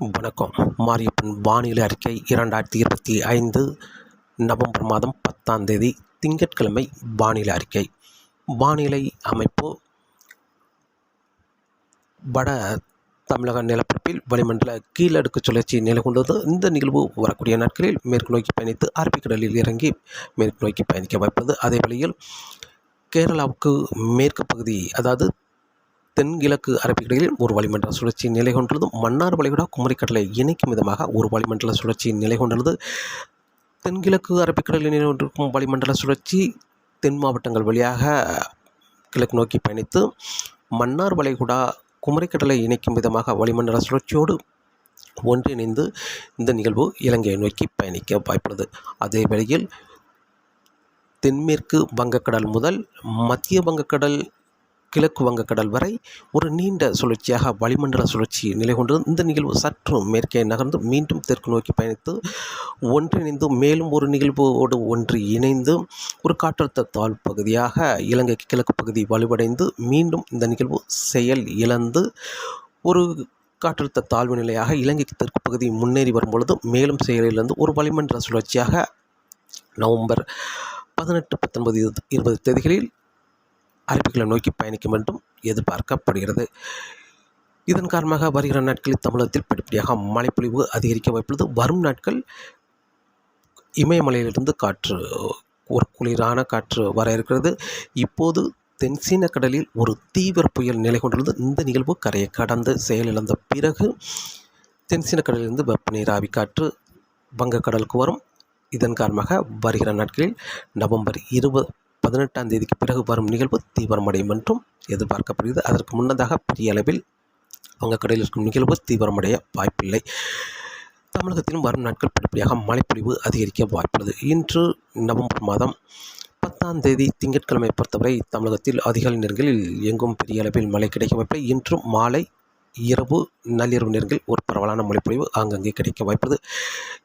வணக்கம். மாரியப்பன் வானிலை அறிக்கை 2025 நவம்பர் மாதம் 10ஆம் தேதி திங்கட்கிழமை வானிலை அறிக்கை. வானிலை அமைப்பு: வட தமிழக நிலப்பரப்பில் வளிமண்டல கீழடுக்கு சுழற்சி நிலை கொண்டது. இந்த நிகழ்வு வரக்கூடிய நாட்களில் மேற்கு நோக்கி பயணித்து அரபிக்கடலில் இறங்கி மேற்கு நோக்கி பயணிக்க வாய்ப்புள்ளது. அதே வேளையில் கேரளாவுக்கு மேற்கு பகுதி, அதாவது தென்கிழக்கு அரபிக்கடலில் ஒரு வளிமண்டல சுழற்சி நிலை கொண்டுள்ளது. மன்னார் வளைகுடா குமரிக்கடலை இணைக்கும் விதமாக ஒரு வளிமண்டல சுழற்சி நிலை கொண்டுள்ளது. தென்கிழக்கு அரபிக்கடலில் நிலை கொண்டிருக்கும் வளிமண்டல சுழற்சி தென் மாவட்டங்கள் வழியாக கிழக்கு நோக்கி பயணித்து மன்னார் வளைகுடா குமரிக்கடலை இணைக்கும் விதமாக வளிமண்டல சுழற்சியோடு ஒன்றிணைந்து இந்த நிகழ்வு இலங்கையை நோக்கி பயணிக்க வாய்ப்புள்ளது. அதே வேளையில் தென்மேற்கு வங்கக்கடல் முதல் மத்திய வங்கக்கடல், கிழக்கு வங்கக்கடல் வரை ஒரு நீண்ட சுழற்சியாக வளிமண்டல சுழற்சி நிலை கொண்டது. இந்த நிகழ்வு சற்று மேற்கே நகர்ந்து மீண்டும் தெற்கு நோக்கி பயணித்து ஒன்றிணைந்து மேலும் ஒரு நிகழ்வோடு ஒன்று இணைந்து ஒரு காற்றழுத்த தாழ்வு பகுதியாக இலங்கைக்கு கிழக்கு பகுதி வலுவடைந்து மீண்டும் இந்த நிகழ்வு செயல் இழந்து ஒரு காற்றழுத்த தாழ்வு நிலையாக இலங்கைக்கு தெற்கு பகுதி முன்னேறி வரும்பொழுது மேலும் செயலிழந்து ஒரு வளிமண்டல சுழற்சியாக நவம்பர் 18, 19, 20 தேதிகளில் அரபிக்கடலை நோக்கி பயணிக்கும் என்றும் எதிர்பார்க்கப்படுகிறது. இதன் காரணமாக வருகிற நாட்களில் தமிழகத்தில் படிப்படியாக மழைப்பொழிவு அதிகரிக்க வாய்ப்புள்ளது. வரும் நாட்கள் இமயமலையிலிருந்து காற்று, ஒரு குளிரான காற்று வர இருக்கிறது. இப்போது தென்சீன கடலில் ஒரு தீவிர புயல் நிலை கொண்டுள்ளது. இந்த நிகழ்வு கரையை கடந்து செயலிழந்த பிறகு தென்சீன கடலிலிருந்து வெப்பநீராவி காற்று வங்கக்கடலுக்கு வரும். இதன் காரணமாக வருகிற நாட்களில் நவம்பர் 18ஆம் தேதிக்கு பிறகு வரும் நிகழ்வு தீவிரமடையும் என்றும் எதிர்பார்க்கப்படுகிறது. அதற்கு முன்னதாக பெரிய அளவில் வங்கக்கடலில் இருக்கும் நிகழ்வு தீவிரமடைய வாய்ப்பில்லை. தமிழகத்திலும் வரும் நாட்கள் படிப்படியாக மழைப்பொழிவு அதிகரிக்க வாய்ப்புள்ளது. இன்று நவம்பர் மாதம் 10ஆம் தேதி திங்கட்கிழமை பொறுத்தவரை தமிழகத்தில் அதிகாலை நேரங்களில் எங்கும் பெரிய அளவில் மழை கிடைக்க வாய்ப்பில்லை. இன்று மாலை, இரவு, நள்ளிரவு நேரங்களில் ஒரு பரவலான மழைப்பொழிவு ஆங்கங்கே கிடைக்க வாய்ப்புள்ளது.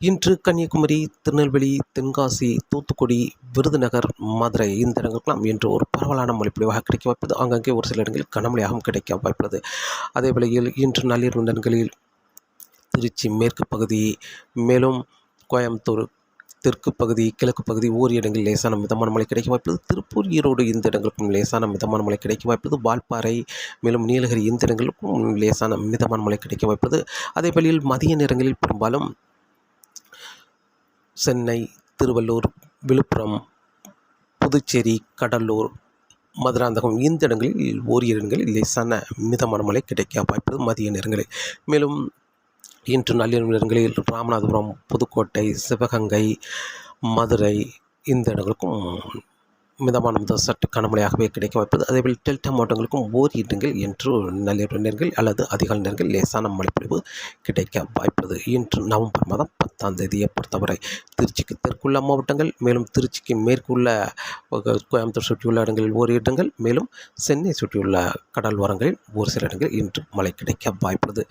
இன்று கன்னியாகுமரி, திருநெல்வேலி, தென்காசி, தூத்துக்குடி, விருதுநகர், மதுரை இந்த இடங்களுக்கெல்லாம் இன்று ஒரு பரவலான மழைப்பொழிவாக கிடைக்க வாய்ப்புள்ளது. ஆங்கங்கே ஒரு சில இடங்களில் கனமழையாகவும் கிடைக்க வாய்ப்புள்ளது. அதே வேளையில் இன்று நள்ளிரவு நேரங்களில் திருச்சி மேற்கு பகுதி, மேலும் கோயம்புத்தூர் தெற்கு பகுதி, கிழக்கு பகுதி ஓரிரு இடங்களில் லேசான மிதமான மழை கிடைக்க வாய்ப்புள்ளது. திருப்பூர், ஈரோடு இந்த இடங்களுக்கும் லேசான மிதமான மழை கிடைக்க வாய்ப்புள்ளது. வால்பாறை, மேலும் நீலகிரி இந்த இடங்களுக்கும் லேசான மிதமான மழை கிடைக்க வாய்ப்புள்ளது. அதே வேளையில் மதிய நேரங்களில் பெரும்பாலும் சென்னை, திருவள்ளூர், விழுப்புரம், புதுச்சேரி, கடலூர், மதுராந்தகம் இந்த இடங்களில் ஓரிரு இடங்களில் லேசான மிதமான மழை கிடைக்க வாய்ப்புள்ளது மதிய நேரங்களில். மேலும் இன்று நள்ளிரவு நேரங்களில் ராமநாதபுரம், புதுக்கோட்டை, சிவகங்கை, மதுரை இந்த இடங்களுக்கும் மிதமான சற்று கனமழையாகவே கிடைக்க வாய்ப்புள்ளது. அதேபோல் டெல்டா மாவட்டங்களுக்கும் ஓரிரு இடங்கள் இன்று நள்ளிரவு நேரங்கள் அல்லது அதிகாலை நேரங்கள் லேசான மழைப்பொழிவு கிடைக்க வாய்ப்புள்ளது. இன்று நவம்பர் மாதம் 10ஆம் தேதியை பொறுத்தவரை திருச்சிக்கு தெற்குள்ள மாவட்டங்கள், மேலும் திருச்சிக்கு மேற்குள்ள கோயம்புத்தூர் சுற்றியுள்ள இடங்களில் ஓரிரு இடங்கள், மேலும் சென்னை சுற்றியுள்ள கடல் ஓரங்களில் ஒரு சில இடங்கள் இன்று மழை கிடைக்க வாய்ப்புள்ளது.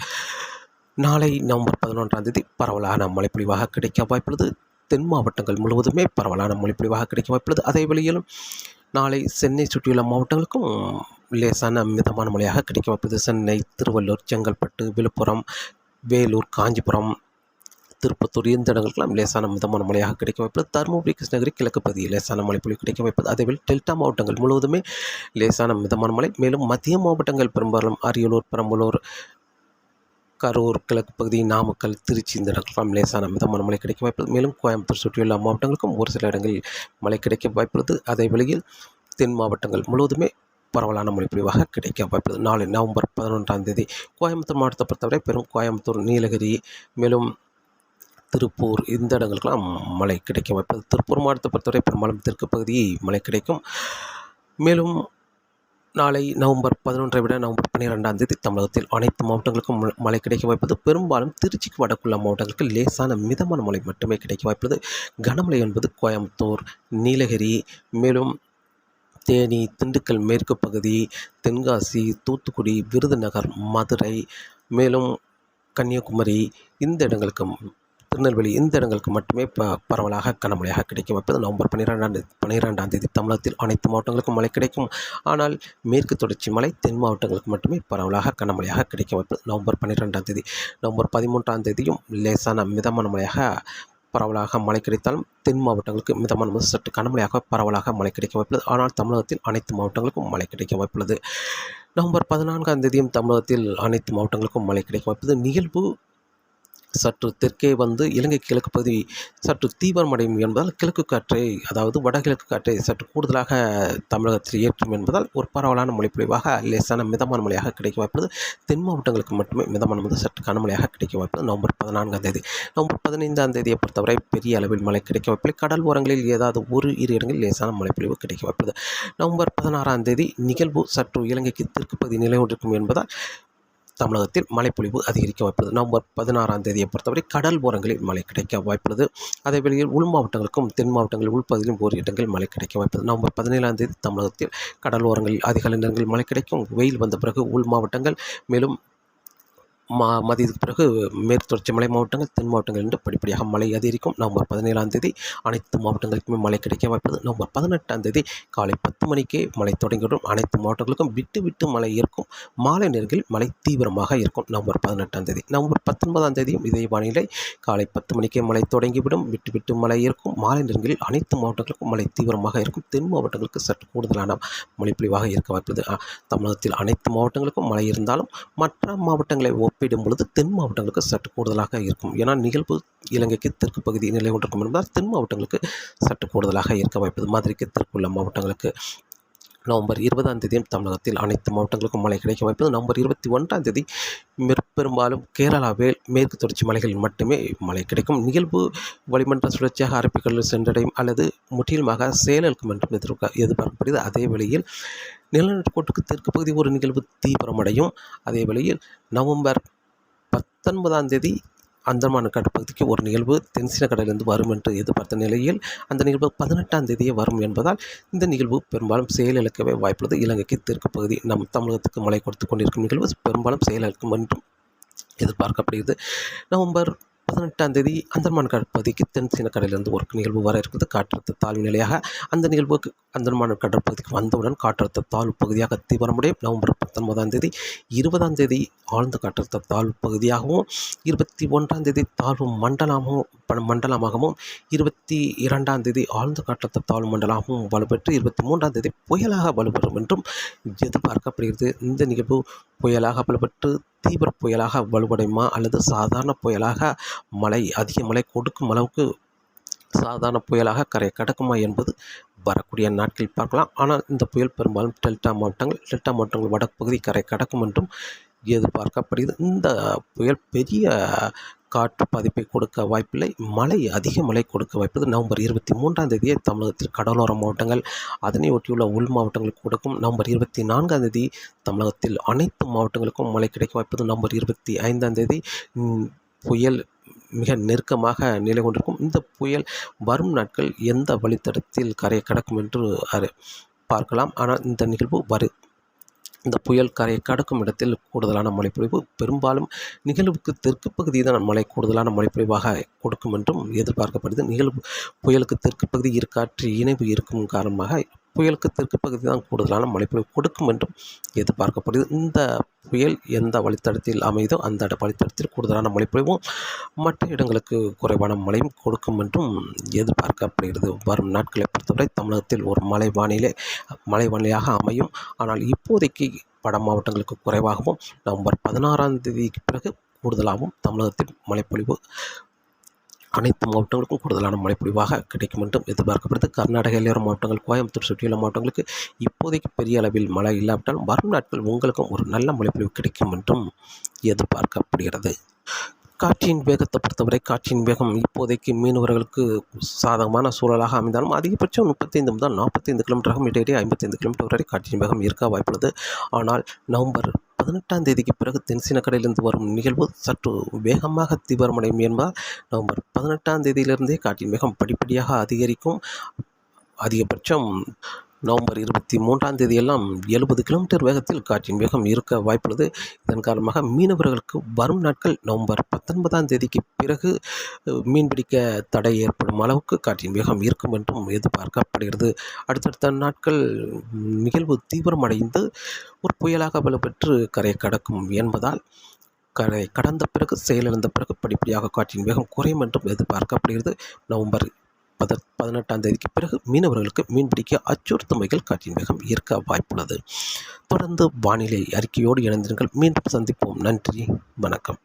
நாளை நவம்பர் 11ஆம் தேதி பரவலான மழைப்பொழிவாக கிடைக்க வாய்ப்புள்ளது. தென் மாவட்டங்கள் முழுவதுமே பரவலான மழைப்பொழிவாக கிடைக்க வாய்ப்புள்ளது. அதே வேளையில் நாளை சென்னை சுற்றியுள்ள மாவட்டங்களுக்கும் லேசான மிதமான மழையாக கிடைக்க வாய்ப்புள்ளது. சென்னை, திருவள்ளூர், செங்கல்பட்டு, விழுப்புரம், வேலூர், காஞ்சிபுரம், திருப்பத்தூர் இந்த இடங்களுக்கெல்லாம் லேசான மிதமான மழையாக கிடைக்க வாய்ப்புள்ளது. தருமபுரி, கிருஷ்ணகிரி கிழக்கு பகுதியில் லேசான மழைப்பொழிவு கிடைக்க வாய்ப்புள்ளது. அதேவேளை டெல்டா மாவட்டங்கள் முழுவதுமே லேசான மிதமான மழை. மேலும் மத்திய மாவட்டங்கள் பெரும்பாலும் அரியலூர், பெரம்பலூர், கரூர், கிழக்கு பகுதி, நாமக்கல், திருச்சி இந்த இடங்களுக்கெல்லாம் லேசான மிதமான மழை கிடைக்க வாய்ப்புள்ளது. மேலும் கோயம்புத்தூர் சுற்றியுள்ள மாவட்டங்களுக்கும் ஒரு சில இடங்களில் மழை கிடைக்க வாய்ப்புள்ளது. அதே வேளையில் தென் மாவட்டங்கள் முழுவதுமே பரவலான மழைப்பொழிவாக கிடைக்க வாய்ப்புள்ளது. நாளை நவம்பர் 11ஆம் தேதி கோயம்புத்தூர் மாவட்டத்தை பொறுத்தவரை பெரும் கோயம்புத்தூர், நீலகிரி, மேலும் திருப்பூர் இந்த இடங்களுக்கெல்லாம் மழை கிடைக்க வாய்ப்புள்ளது. திருப்பூர் மாவட்டத்தை பொறுத்தவரை பெரும்பாலும் தெற்கு பகுதி மழை கிடைக்கும். மேலும் நாளை நவம்பர் 11ஐ விட நவம்பர் 12ஆம் தேதி தமிழகத்தில் அனைத்து மாவட்டங்களுக்கும் மழை கிடைக்க வாய்ப்புள்ளது. பெரும்பாலும் திருச்சிக்கு வடக்குள்ள மாவட்டங்களுக்கு லேசான மிதமான மழை மட்டுமே கிடைக்க வாய்ப்புள்ளது. கனமழை என்பது கோயம்புத்தூர், நீலகிரி, மேலும் தேனி, திண்டுக்கல் மேற்கு பகுதி, தென்காசி, தூத்துக்குடி, விருதுநகர், மதுரை, மேலும் கன்னியாகுமரி இந்த இடங்களுக்கும், திருநெல்வேலி இந்த இடங்களுக்கு மட்டுமே பரவலாக கனமழையாக கிடைக்கும் வாய்ப்பு. நவம்பர் 12ஆம் தேதி தமிழகத்தில் அனைத்து மாவட்டங்களுக்கும் மழை கிடைக்கும். ஆனால் மேற்கு தொடர்ச்சி மலை தென் மாவட்டங்களுக்கு மட்டுமே பரவலாக கனமழையாக கிடைக்கும் வாய்ப்பு. நவம்பர் 12ஆம் தேதி. நவம்பர் 13ஆம் தேதியும் லேசான மிதமான மழையாக பரவலாக மழை கிடைத்தாலும் தென் மாவட்டங்களுக்கு மிதமான முதல் சற்று கனமழையாக பரவலாக மழை கிடைக்க வாய்ப்புள்ளது. ஆனால் தமிழகத்தில் அனைத்து மாவட்டங்களுக்கும் மழை கிடைக்க வாய்ப்புள்ளது. நவம்பர் 14ஆம் தேதியும் தமிழகத்தில் அனைத்து மாவட்டங்களுக்கும் மழை கிடைக்க வாய்ப்புள்ளது. நிகழ்வு சற்று தெற்கே வந்து இலங்கை கிழக்கு பகுதி சற்று தீவிரமடையும் என்பதால் கிழக்கு காற்றை, அதாவது வடகிழக்கு காற்றை சற்று கூடுதலாக தமிழகத்தில் ஏற்றும் என்பதால் ஒரு பரவலான மழைப்பொழிவாக லேசான மிதமான மழையாக கிடைக்க வாய்ப்புள்ளது. தென் மாவட்டங்களுக்கு மட்டுமே மிதமான முதல் சற்று கனமழையாக கிடைக்க வாய்ப்புள்ளது. நவம்பர் 14ஆம் தேதி. நவம்பர் 15ஆம் தேதியை பொறுத்தவரை பெரிய அளவில் மழை கிடைக்க வாய்ப்பில்லை. கடல் ஓரங்களில் ஏதாவது ஒரு இரு இடங்களில் லேசான மழைப்பொழிவு கிடைக்க வாய்ப்புள்ளது. நவம்பர் 16ஆம் தேதி நிகழ்வு சற்று இலங்கைக்கு தெற்கு பகுதி நிலை கொண்டிருக்கும் என்பதால் தமிழகத்தில் மழைப்பொழிவு அதிகரிக்க வாய்ப்புள்ளது. நவம்பர் 16ஆம் தேதியை பொறுத்தவரை கடல் ஓரங்களில் மழை கிடைக்க வாய்ப்புள்ளது. அதே வேளையில் உள் மாவட்டங்களுக்கும் தென் மாவட்டங்களில் உள்பகுதியிலும் ஒரு இடங்களில் மழை கிடைக்க வாய்ப்புள்ளது. நவம்பர் 17ஆம் தேதி தமிழகத்தில் கடல் ஓரங்களில் அதிக நேரங்களில் மழை கிடைக்கும். வெயில் வந்த பிறகு உள் மாவட்டங்கள், மேலும் மதியத்துக்கு பிறகு மேற்கு தொடர்ச்சி மலை மாவட்டங்கள் தென் மாவட்டங்கள் என்று படிப்படியாக மழை அதிகரிக்கும். நவம்பர் 17ஆம் தேதி அனைத்து மாவட்டங்களுக்குமே மழை கிடைக்க வாய்ப்புள்ளது. நவம்பர் 18ஆம் தேதி காலை 10 மணிக்கே மழை தொடங்கிவிடும். அனைத்து மாவட்டங்களுக்கும் விட்டு விட்டு மழை இருக்கும். மாலை நேரங்களில் மழை தீவிரமாக இருக்கும். நவம்பர் 18ஆம் தேதி. நவம்பர் 19ஆம் தேதியும் இதே வானிலை. காலை 10 மணிக்கே மழை தொடங்கிவிடும். விட்டு விட்டு மழை இருக்கும். மாலை நேரங்களில் அனைத்து மாவட்டங்களுக்கும் மழை தீவிரமாக இருக்கும். தென் மாவட்டங்களுக்கு சற்று கூடுதலான மழைப்பொழிவாக இருக்க வாய்ப்புள்ளது. தமிழகத்தில் அனைத்து மாவட்டங்களுக்கும் மழை இருந்தாலும் மற்ற மாவட்டங்களை ஒப்பிடும் பொழுது தென் மாவட்டங்களுக்கு சற்று கூடுதலாக இருக்கும். ஏன்னா நிகழ்வு இலங்கைக்கு தெற்கு பகுதி நிலை கொண்டிருக்கும் என்பதால் தென் மாவட்டங்களுக்கு சற்று கூடுதலாக இருக்க வாய்ப்புள்ளது. மதுரைக்கு தெற்குள்ள மாவட்டங்களுக்கு. நவம்பர் 20ஆம் தேதியும் தமிழகத்தில் அனைத்து மாவட்டங்களுக்கும் மழை கிடைக்க வாய்ப்புள்ளது. நவம்பர் 21ஆம் தேதி பெரும்பாலும் கேரளாவில் மேற்கு தொடர்ச்சி மலைகளில் மட்டுமே மழை கிடைக்கும். நிகழ்வு வளிமண்டல சுழற்சியாக அரபிக்கடலில் சென்றடையும் அல்லது முற்றிலுமாக செயலிழக்கும் என்றும் எதிர்பார்க்கப்படுகிறது. அதே வேளையில் நிலநடுக்கோட்டுக்கு தெற்கு பகுதி ஒரு நிகழ்வு தீவிரமடையும். அதே வேளையில் நவம்பர் 19ஆம் தேதி அந்தமான் கடற்பகுதிக்கு ஒரு நிகழ்வு தென்சீன கடலிலிருந்து வரும் என்று எதிர்பார்த்த நிலையில் அந்த நிகழ்வு 18ஆம் தேதியே வரும் என்பதால் இந்த நிகழ்வு பெரும்பாலும் செயலிழக்கவே வாய்ப்புள்ளது. இலங்கைக்கு தெற்கு பகுதி நம் தமிழகத்துக்கு மழை கொடுத்து கொண்டிருக்கும் நிகழ்வு பெரும்பாலும் செயலிழக்கும் என்றும் எதிர்பார்க்கப்படுகிறது. நவம்பர் 18ஆம் தேதி அந்தமான் கடற்பகுதிக்கு தென் சீன கடலிலிருந்து ஒரு நிகழ்வு வர இருக்கிறது. காற்றழுத்த தாழ்வு நிலையாக அந்த நிகழ்வுக்கு அந்தமான் கடற்பகுதிக்கு வந்தவுடன் காற்றழுத்த தாழ்வு பகுதியாக தீவிரமடையும். நவம்பர் 19ஆம் தேதி 20ஆம் தேதி ஆழ்ந்த காற்றழுத்த தாழ்வு பகுதியாகவும் 21ஆம் தேதி தாழ்வு மண்டலமாகவும் 22ஆம் தேதி ஆழ்ந்த காற்றழுத்த தாழ்வு மண்டலமாகவும் வலுப்பெற்று 23ஆம் தேதி புயலாக வலுப்பெறும் என்றும் எதிர்பார்க்கப்படுகிறது. இந்த நிகழ்வு புயலாக வலுப்பெற்று தீவிர புயலாக வலுவடையுமா அல்லது சாதாரண புயலாக அதிக மழை கொடுக்கும் அளவுக்கு சாதாரண புயலாக கரை கடக்குமா என்பது வரக்கூடிய நாட்களில் பார்க்கலாம். ஆனால் இந்த புயல் பெரும்பாலும் டெல்டா மாவட்டங்கள் வடக்கு பகுதி கரை கடக்கும் என்றும் எதிர்பார்க்கப்படுகிறது. இந்த புயல் பெரிய காற்று பாதிப்பை கொடுக்க வாய்ப்பில்லை. அதிக மழை கொடுக்க வாய்ப்புள்ளது. நவம்பர் 23ஆம் தேதியே தமிழகத்தில் கடலோர மாவட்டங்கள் அதனை ஒட்டியுள்ள உள் மாவட்டங்களுக்கு கொடுக்கும். நவம்பர் 24ஆம் தேதி தமிழகத்தில் அனைத்து மாவட்டங்களுக்கும் மழை கிடைக்க வாய்ப்புள்ளது. நவம்பர் 25ஆம் தேதி புயல் மிக நெருக்கமாக நிலை கொண்டிருக்கும். இந்த புயல் வரும் நாட்கள் எந்த வழித்தடத்தில் கரையை கடக்கும் என்று பார்க்கலாம். ஆனால் இந்த புயல் கரையை கடக்கும் இடத்தில் கூடுதலான மழைப்பொழிவு பெரும்பாலும் நிகழ்வுக்கு தெற்கு பகுதி தான் கூடுதலான மழைப்பொழிவாக கொடுக்கும் என்றும் எதிர்பார்க்கப்படுது. புயலுக்கு தெற்கு பகுதி காற்று இணைவு இருக்கும் காரணமாக புயலுக்கு தெற்கு பகுதி தான் கூடுதலான மழைப்பொழிவு கொடுக்கும் என்றும் எதிர்பார்க்கப்படுது. இந்த புயல் எந்த வழித்தடத்தில் அமைதோ அந்த வழித்தடத்தில் கூடுதலான மழைப்பொழிவும் மற்ற இடங்களுக்கு குறைவான மழையும் கொடுக்கும் என்றும் எதிர்பார்க்கப்படுகிறது. வரும் நாட்களை பொறுத்தவரை தமிழகத்தில் ஒரு மழை வானிலையாக அமையும். ஆனால் இப்போதைக்கு வட மாவட்டங்களுக்கு குறைவாகவும் நவம்பர் 16ஆம் தேதிக்கு பிறகு கூடுதலாகவும் தமிழகத்தில் மழைப்பொழிவு அனைத்து மாவட்டங்களுக்கும் கூடுதலான மழைப்பொழிவாக கிடைக்கும் என்றும் எதிர்பார்க்கப்படுது. கர்நாடக எல்லையோர மாவட்டங்கள், கோயம்புத்தூர் சுற்றியுள்ள மாவட்டங்களுக்கு இப்போதைக்கு பெரிய அளவில் மழை இல்லாவிட்டாலும் வரும் நாட்கள் உங்களுக்கும் ஒரு நல்ல மழைப்பொழிவு கிடைக்கும் என்றும் எதிர்பார்க்கப்படுகிறது. காற்றின் வேகத்தை பொறுத்தவரை காற்றின் வேகம் இப்போதைக்கு மீனவர்களுக்கு சாதகமான சூழலாக அமைந்தாலும் அதிகபட்சம் 35 முதல் 45 கிலோமீட்டராகவும் இடையிடையே 55 கிலோமீட்டர் வரை காற்றின் வேகம் இருக்க வாய்ப்புள்ளது. ஆனால் நவம்பர் 18ஆம் தேதிக்கு பிறகு தென்சீன கடலிலிருந்து வரும் நிகழ்வு சற்று வேகமாக தீவிரமடையும் என்பதால் நவம்பர் 18ஆம் தேதியிலிருந்தே காற்றின் வேகம் படிப்படியாக அதிகரிக்கும். அதிகபட்சம் நவம்பர் 23ஆம் தேதியெல்லாம் 70 கிலோமீட்டர் வேகத்தில் காற்றின் வேகம் இருக்க வாய்ப்புள்ளது. இதன் காரணமாக மீனவர்களுக்கு வரும் நாட்கள் நவம்பர் 19ஆம் தேதிக்கு பிறகு மீன்பிடிக்க தடை ஏற்படும் அளவுக்கு காற்றின் வேகம் இருக்கும் என்றும் எதிர்பார்க்கப்படுகிறது. அடுத்தடுத்த நாட்கள் நிகழ்வு தீவிரமடைந்து ஒரு புயலாக வலுப்பெற்று கரையை கடக்கும் என்பதால் கரை கடந்த பிறகு செயலிழந்த பிறகு படிப்படியாக காற்றின் வேகம் குறையும் என்றும் எதிர்பார்க்கப்படுகிறது. நவம்பர் 18ஆம் தேதிக்கு பிறகு மீனவர்களுக்கு மீன்பிடிக்க அச்சுறுத்தும் வகையில் காற்றின் வேகம் இருக்க வாய்ப்புள்ளது. தொடர்ந்து வானிலை அறிக்கையோடு இணைந்திருங்கள். மீண்டும் சந்திப்போம். நன்றி, வணக்கம்.